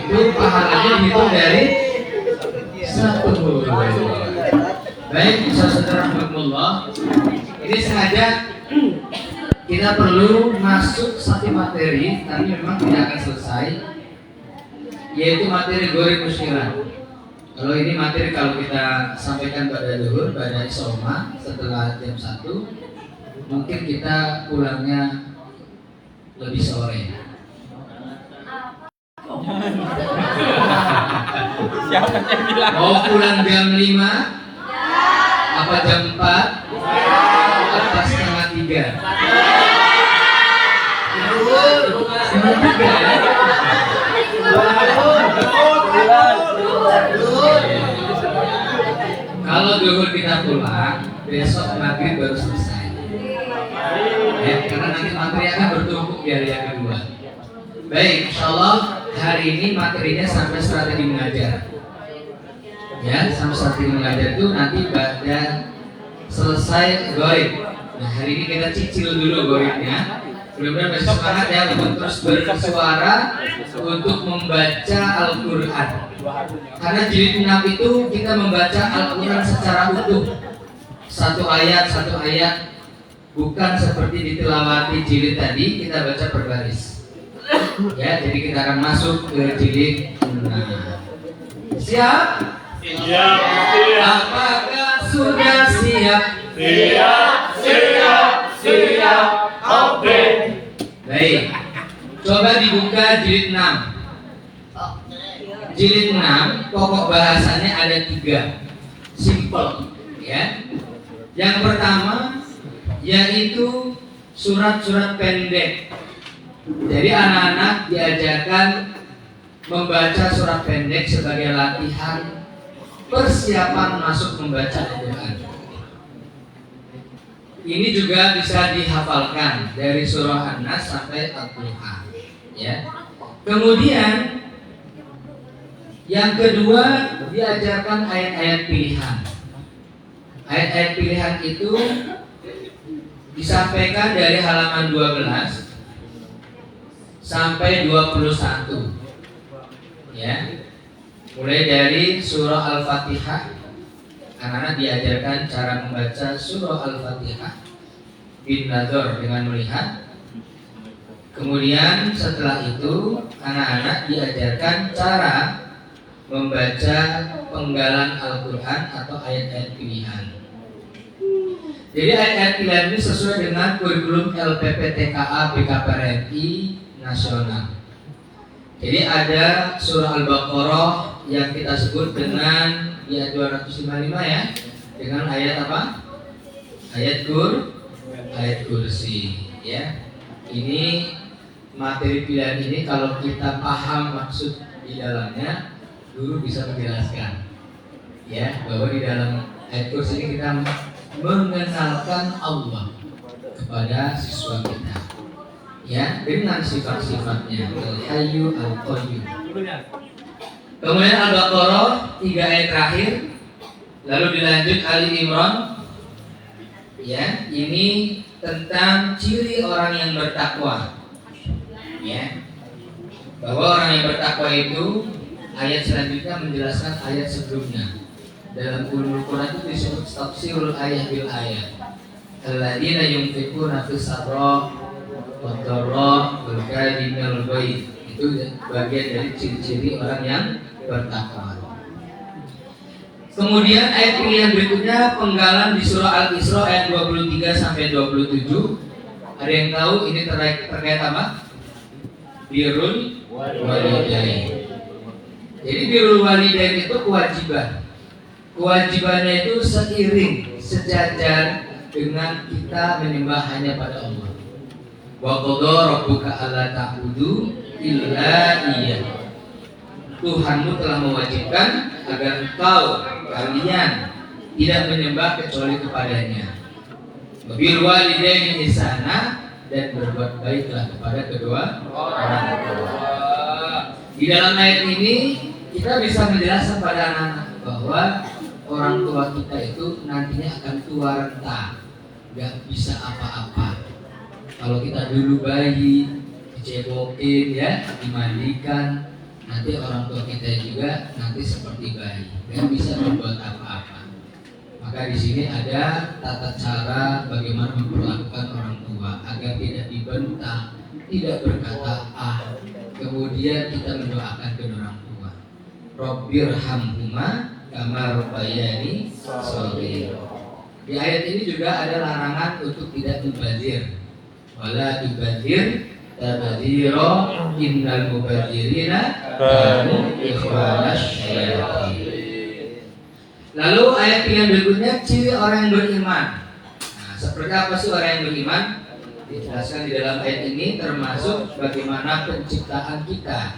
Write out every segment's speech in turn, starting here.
itu pahalanya dihitung dari 1. Baik, saudara-saudara, ini sengaja kita perlu masuk satu materi, tapi memang tidak akan selesai, yaitu materi goreng musyirat. Kalau ini materi kalau kita sampaikan pada zuhur, pada isoma setelah jam 1, mungkin kita pulangnya lebih sore. Siapa yang bilang? Mau pulang jam 5? Apa jam 4? Apa setengah 3? Setengah 3 ya? Kalau zuhur kita pulang, besok maghrib baru selesai. Ya, karena nanti materi akan bertumpuk di hari yang kedua. Baik, insyaallah hari ini materinya sampai strategi mengajar. Ya, sampai strategi mengajar itu nanti pada selesai goib. Nah, hari ini kita cicil dulu goibnya. Mudah-mudahan masih semangat ya untuk terus bersuara untuk membaca Al-Quran. Karena jilid 6 itu kita membaca Al-Quran secara utuh, satu ayat, bukan seperti ditilawati jilid tadi kita baca per baris. Ya, jadi kita akan masuk ke jilid 6. Siap? Siap. Apakah sudah siap? Siap. Oke. Baik. Coba dibuka jilid 6. Jilid 6 pokok bahasanya ada 3. Simple, ya. Yang pertama yaitu surat-surat pendek. Jadi anak-anak diajarkan membaca surat pendek sebagai latihan persiapan masuk membaca Al-Quran. Ini juga bisa dihafalkan dari surah An-Nas sampai Al-Duha, ya. Kemudian yang kedua diajarkan ayat-ayat pilihan. Ayat-ayat pilihan itu disampaikan dari halaman 12 sampai 21. Ya. Mulai dari surah Al-Fatihah, anak-anak diajarkan cara membaca surah Al-Fatihah bin nadhar dengan melihat. Kemudian setelah itu anak-anak diajarkan cara membaca penggalan Al-Quran atau ayat-ayat pilihan. Jadi ayat-ayat pilihan ini sesuai dengan kurikulum LPPTKA BKPRI nasional. Jadi ada surah Al-Baqarah yang kita sebut dengan ayat 255 ya, dengan ayat apa? Ayat kursi, ya. Ini materi pilihan ini kalau kita paham maksud di dalamnya, guru bisa menjelaskan, ya, bahwa di dalam ayat kursi ini kita mengenalkan Allah kepada siswa kita, ya, dengan sifat-sifatnya, Al-Hayyu Al-Qayyum. Kemudian Al-Baqarah 3 ayat terakhir, lalu dilanjut Ali Imran, ya, ini tentang ciri orang yang bertakwa, ya, bahwa orang yang bertakwa itu ayat selanjutnya menjelaskan ayat sebelumnya. Dalam ulumul Quran itu disebut tafsirul ayat bil ayat. Alladzina yunfiquna fis sarra wad dharra wal kadhimil ghaidh. Itu bagian dari ciri-ciri orang yang bertakwa. Kemudian ayat pilihan berikutnya penggalan di surah Al-Isra ayat 23 sampai 27. Ada yang tahu ini terkait apa? Birrul walidain. Jadi birrul walidain itu kewajiban. Kewajibannya itu seiring, sejajar dengan kita menyembah hanya pada Allah. Wa qadha rabbuka alla ta'budu illa iyyah. Tuhanmu telah mewajibkan agar kalian tidak menyembah kecuali kepadanya. Bil walidaini ihsana, dan berbuat baiklah kepada kedua orang tua. Di dalam ayat ini kita bisa menjelaskan pada anak-anak bahwa orang tua kita itu nantinya akan tua renta, nggak bisa apa-apa. Kalau kita dulu bayi, dicebokin ya, dimandikan, nanti orang tua kita juga nanti seperti bayi, nggak bisa berbuat apa-apa. Maka di sini ada tata cara bagaimana memperlakukan orang tua agar tidak dibentak, tidak berkata kemudian kita mendoakan kedua orang tua. Rabbirhamhuma kama rabbayani shaghira. Di ayat ini juga ada larangan untuk tidak mubazir. Wala tubazir tabadzira innal mubadzirina kanu ikhwanasy syayatin. Lalu ayat yang berikutnya ciri orang yang beriman. Nah, seperti apa sih orang yang beriman? Dijelaskan di dalam ayat ini termasuk bagaimana penciptaan kita.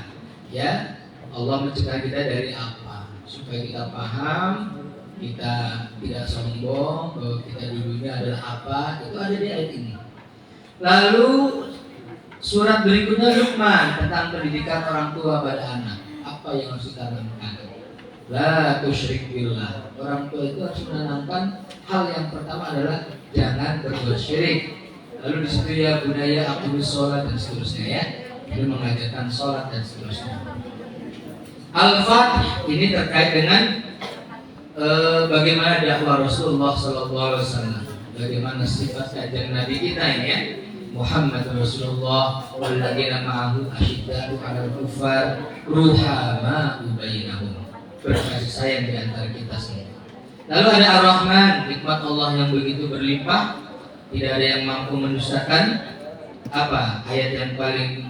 Ya, Allah menciptakan kita dari apa? Supaya kita paham, kita tidak sombong bahwa kita dulunya adalah apa. Itu ada di ayat ini. Lalu surat berikutnya Luqman tentang pendidikan orang tua pada anak. Apa yang harus kita lakukan? La tusyrik billah. Orang tua itu harus menanamkan hal yang pertama adalah jangan berbuat syirik. Lalu di situ ya budaya aqimus sholat dan seterusnya ya. Ini mengajarkan sholat dan seterusnya. Al-Fatih ini terkait dengan bagaimana dakwah Rasulullah SAW, bagaimana sifat kajian Nabi kita ini ya. Muhammad Rasulullah walladzina ma'ahu asyiddatu 'alal kuffar ruhama'u bainahum. Berkasih sayang di antara kita semua. Lalu ada Ar-Rahman, nikmat Allah yang begitu berlimpah, tidak ada yang mampu mendustakan. Apa ayat yang paling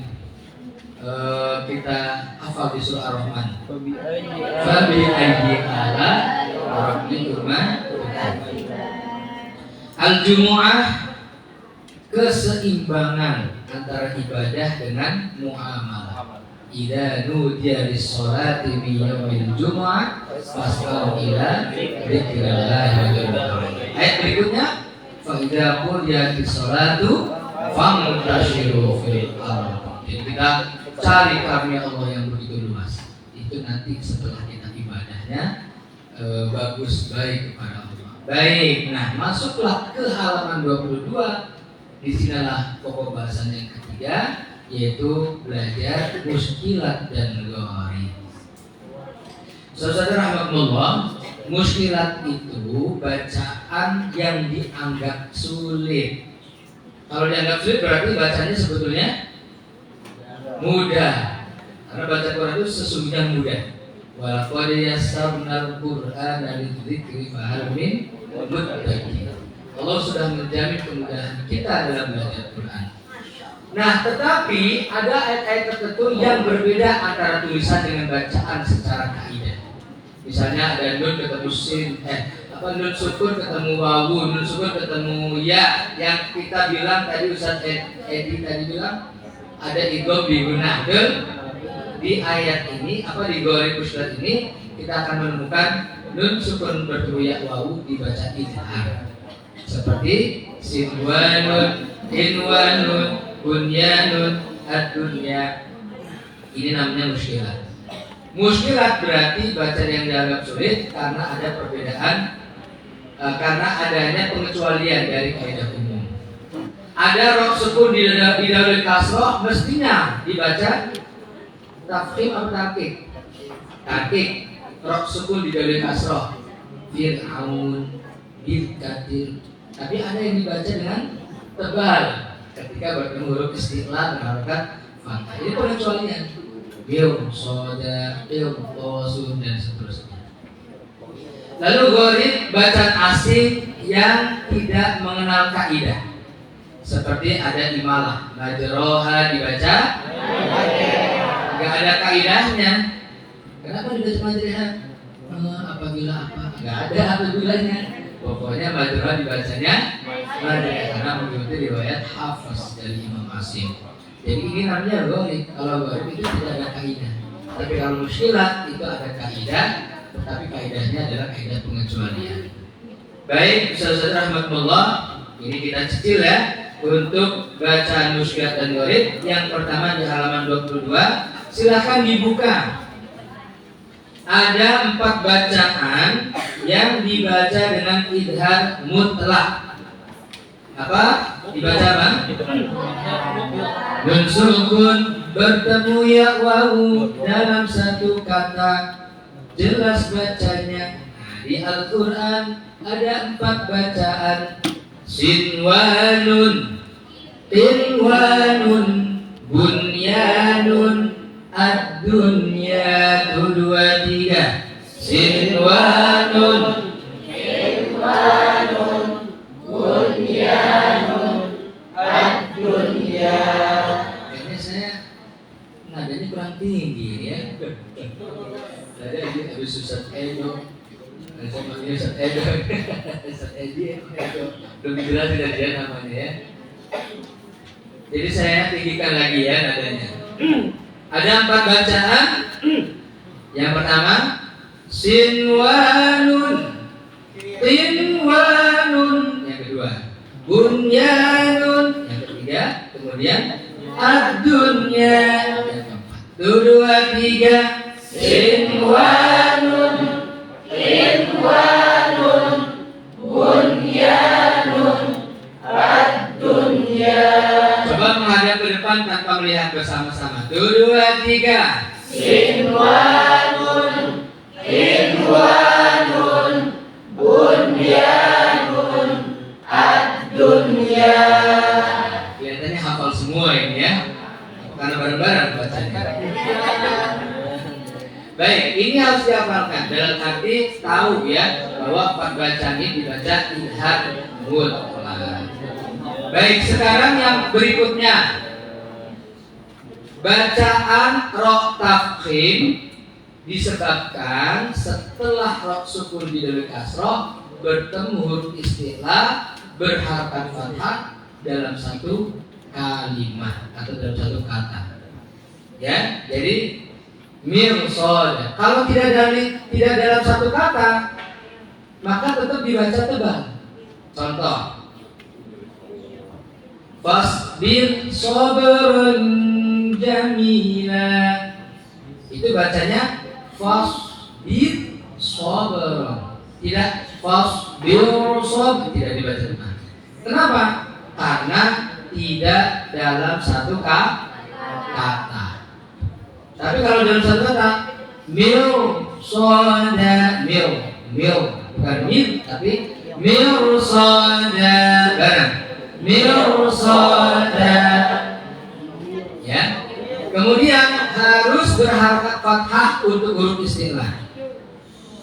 kita hafal di surah Ar-Rahman? Fabi ayyi ala rabbikuma. Al-Jumu'ah, keseimbangan antara ibadah dengan muamalah. Idza nudiya lis-sholati min yaumil jumu'ah fas'au ila dzikrillah. Ayat berikutnya fa idza qudiyatis sholatu fantashiru fil ardh. Jadi kita cari karunia Allah yang begitu luas. Itu nanti setelah kita ibadahnya bagus baik kepada Allah. Baik, nah masuklah ke halaman 22. Di sinilah pokok bahasan yang ketiga, yaitu belajar muskilat dan gharib. Saudara rahmatullah, muskilat itu bacaan yang dianggap sulit. Kalau dianggap sulit berarti bacanya sebetulnya mudah. Karena baca Quran itu sesungguhnya mudah. Wa laqad yassarnal Qur'ana lidzikri fahal min muddakir. Allah sudah menjamin kemudahan kita dalam belajar Quran. Nah, tetapi ada ayat-ayat tertentu yang berbeda antara tulisan dengan bacaan secara kaidah. Misalnya ada nun ketemu sin, nun sukun ketemu wawu, nun sukun ketemu ya. Yang kita bilang tadi Ustaz Edi tadi bilang ada idgham bigunnah. Di ayat ini di gharib muskilat ini kita akan menemukan nun sukun bertemu ya wawu dibaca izhar. Seperti sinwanun, inwanun, bunyanun, ad-dunya. Ini namanya muskilat. Muskilat berarti bacaan yang dianggap sulit karena ada perbedaan, karena adanya pengecualian dari kaidah umum. Ada roh sukun didahului kasroh, mestinya dibaca tafkhim atau tahqiq. Tahqiq, roh sukun didahului kasroh. Fir'aun, Bilkadir. Tapi ada yang dibaca dengan tebal ketika bertemu huruf istiqlal mengharapkan fathah. Ini pengecualian. Bil, soda, bil, tosun dan seterusnya. Lalu gharib bacaan asing yang tidak mengenal kaidah. Seperti ada imalah, majroha dibaca, nggak ada kaidahnya. Kenapa dibaca majroha? Apabila apa? Nggak ada apabila-nya. Pokoknya majroha dibacanya majroha karena mengikuti riwayat Hafiz dari Imam Asim. Jadi ini namanya gharib. Kalau gharib itu tidak ada kaidah. Tapi kalau muskilat itu ada kaidah, tetapi kaidahnya adalah kaidah pengecualian. Baik, saudara rahmatullah, ini kita cicil ya untuk bacaan muskilat dan gharib. Yang pertama di halaman 22, silakan dibuka. Ada 4 bacaan yang dibaca dengan idhar mutlak. Apa? Dibaca apa? Nun sukun, bertemu ya wawu dalam satu kata, jelas bacanya. Di Al-Quran ada 4 bacaan. Sinwanun, tinwanun, bunyanun, ad-dunya, 2, 3. Sinwanun, bunyanun, ad-dunya. Kayaknya saya nadanya kurang tinggi ya. Tadi habis Ustaz Edo, saya panggil Ustaz Edo, Ustaz Edi, belum jelas tidak dia namanya ya. Jadi saya tinggikan lagi ya nadanya. Ada 4 bacaan. Yang pertama sinwanun, tinwanun. Yang kedua bunyanun. Yang ketiga kemudian ad-dunya. Yang keempat 2, 3 sinwanun, tinwanun, bunyanun, ad-dunya. Coba menghadap ke depan tanpa melihat bersama-sama. 2, 3 sinwanun, tinwanun, bunyanun, ad-dunya. Kelihatannya hafal semua ini ya, karena bareng-bareng bacanya. Baik, ini harus dihafalkan dalam arti tahu ya bahwa 4 bacaan ini dibaca idhar mutlaq. Baik, sekarang yang berikutnya bacaan ro tafkhim disebabkan setelah ro sukun didahului kasroh bertemu huruf istilah berharakat fathah dalam satu kalimat atau dalam satu kata. Ya, jadi mirsad. Kalau tidak dalam satu kata, maka tetap dibaca tebal. Contoh, fasbir sabran jamila. Itu bacanya fasbir sabran. Tidak fasbir sabr, tidak dibaca tebal. Kenapa? Karena tidak dalam satu kata. Tapi kalau dalam satu kata, mirsada, mil, bukan mil, tapi mirsada, bareng, mirsada, ya. Kemudian harus berharakat fathah untuk huruf istilah.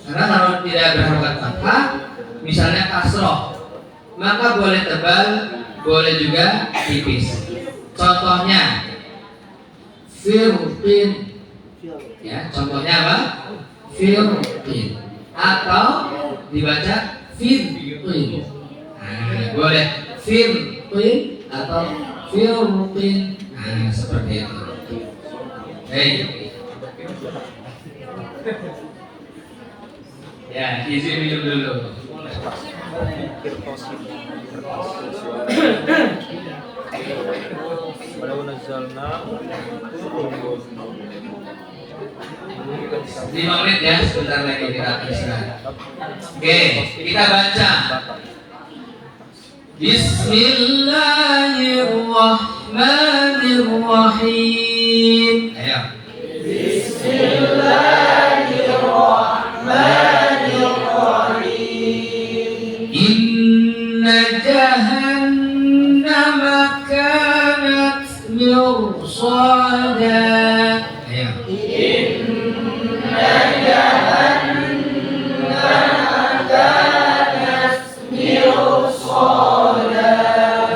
Karena kalau tidak berharakat fathah, misalnya kasroh, maka boleh tebal, boleh juga tipis. Contohnya firqin, ya, contohnya apa? Firqin, atau dibaca firqin. Nah, boleh firqin atau firqin. Nah, seperti itu. Baik. Ya, izin minum dulu. Walau nazalna 5 menit ya, sebentar lagi kita akan istirahat. Oke, kita baca. Bismillahirrahmanirrahim. Ayo. Bismillahirrahmanirrahim. Inna jahannama kanat mirsada. Ayo. Inna jahannama kanat mirsada.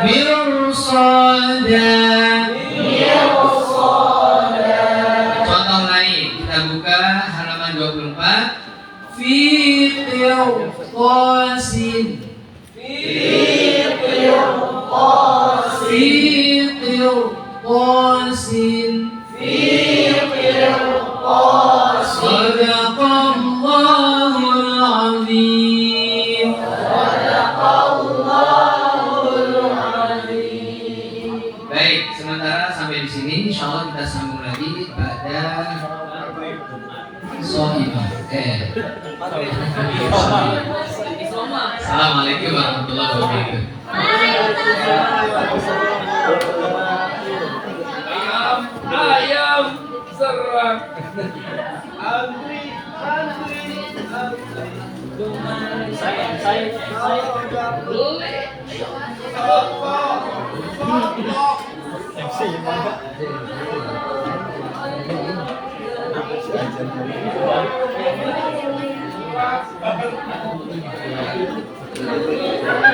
Mirsada. Contoh lain, kita buka halaman 24. Fi qirtasin. Fi qirtasin. Sadaqallahul azim. Baik, sementara sampai di sini, insyaallah kita sambung lagi pada Sohibah. Assalamualaikum warahmatullahi wabarakatuh. beneran. Antri. Saya. MC mana? Antri.